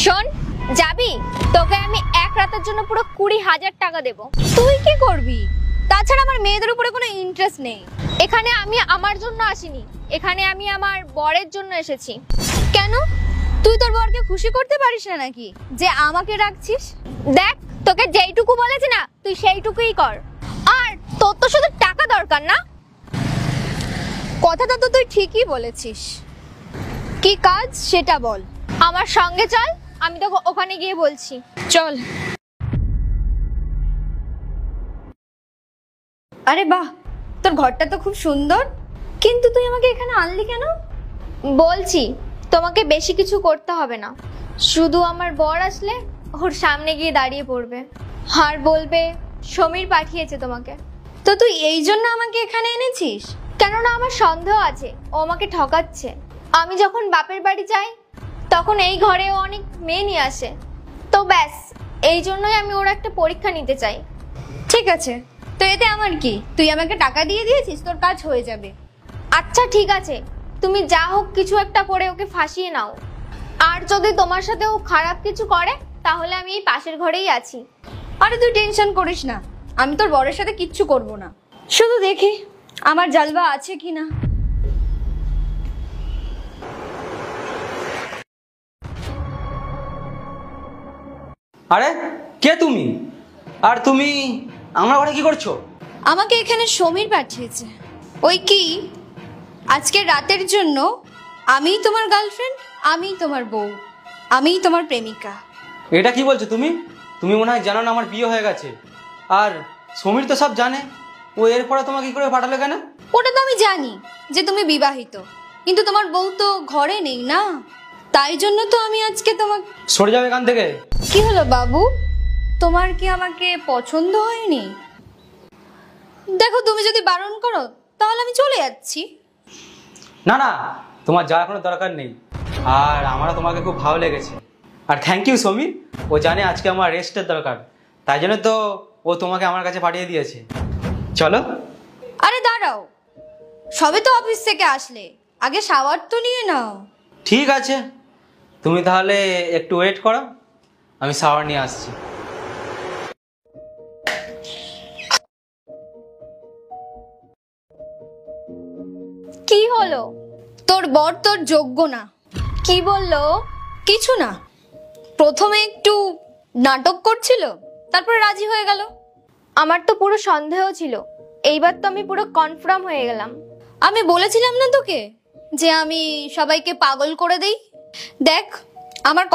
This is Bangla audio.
শোন, যাবি? তোকে আমি এক রাতের জন্য পুরো 20,000 টাকা দেব। তুই কি করবি? তাছাড়া আমার মেয়েদের উপরে কোনো ইন্টারেস্ট নেই। এখানে আমি আমার জন্য আসিনি, এখানে আমি আমার বরের জন্য এসেছি। কেন, তুই তোর বরকে খুশি করতে পারিস না নাকি যে আমাকে রাখছিস? দেখ, তোকে যেইটুকু বলেছি না, তুই সেইটুকুই কর। আর তোর তো শুধু টাকা দরকার না? কথাটা তো তুই ঠিকই বলেছিস। কি কাজ সেটা বল। আমার সঙ্গে চল, আমি তোকে ওখানে গিয়ে বলছি। চল। আরে বাহ, তোর ঘরটা তো খুব সুন্দর, কিন্তু তুই আমাকে এখানে আনলি কেন? বলছি, তোমাকে বেশি কিছু করতে হবে না। শুধু আমার বর আসলে ওর সামনে গিয়ে দাঁড়িয়ে পড়বে আর বলবে সমীর পাঠিয়েছে তোমাকে। তো তুই এই জন্য আমাকে এখানে এনেছিস? কেননা আমার সন্দেহ আছে ও আমাকে ঠকাচ্ছে। আমি যখন বাপের বাড়ি যাই তখন এই ঘরে ও অনেক মেয়ে নিয়ে আসে। তো ব্যাস, এই জন্যই আমি ওর একটা পরীক্ষা নিতে চাই। ঠিক আছে, তো এতে আমার কি? তুই আমাকে টাকা দিয়ে দিয়েছিস, তোর কাজ হয়ে যাবে। আচ্ছা ঠিক আছে, তুমি যা হোক কিছু একটা করে ওকে ফাঁসিয়ে নাও। আর যদি তোমার সাথে ও খারাপ কিছু করে তাহলে আমি এই পাশের ঘরেই আছি। আরে তুই টেনশন করিস না, আমি তোর বরের সাথে কিচ্ছু করব না। শুধু দেখি আমার জালবা আছে কিনা। আরে কে তুমি? আর তুমি আমার ঘরে কি করছো? আমাকে এখানে সমীর পাঠিয়েছে। ওই কি, আজকে রাতের জন্য আমিই তোমার গার্লফ্রেন্ড, আমিই তোমার বউ, আমিই তোমার প্রেমিকা। এটা কি বলছো তুমি? তুমি মনে হয় জানো না আমার বিয়ে হয়ে গেছে। আর সমীর তো সব জানে। ও এরপরে তোমাকে কি করে পাঠালো কেন? ওটা তো আমি জানি যে তুমি বিবাহিত, কিন্তু তোমার বউ তো ঘরে নেই না, তাই জন্য তো আমি আজকে তোমাকে। সরে যাও এখান থেকে। কি হলো বাবু, তোমার কি আমাকে পছন্দ হয়নি? দেখো, তুমি যদি বারণ করো তাহলে আমি চলে যাচ্ছি। না না, তোমার যাওয়ার কোনো দরকার নেই। আর আমারও তোমাকে খুব ভালো লেগেছে। আর থ্যাংক ইউ সমীর। ও জানে আজকে আমার রেস্টের দরকার, তাই জন্য তো ও তোমাকে আমার কাছে পাঠিয়ে দিয়েছে। চলো। আরে দাঁড়াও, সবে তো অফিস থেকে আসলে, আগে শাওয়ার তো নিয়ে নাও। ঠিক আছে, তুমি তাহলে একটু ওয়েট করো, আমি শাওয়ার নিয়ে আসছি। কি হলো? তোর বর তোর যোগ্য না। কি বললো? কিছু না, প্রথমে একটু নাটক করছিল, তারপরে রাজি হয়ে গেল। আমার তো পুরো সন্দেহ ছিল, এইবার তো আমি পুরো কনফার্ম হয়ে গেলাম। আমি বলেছিলাম না তোকে যে আমি সবাইকে পাগল করে দেই? দেখ, আমার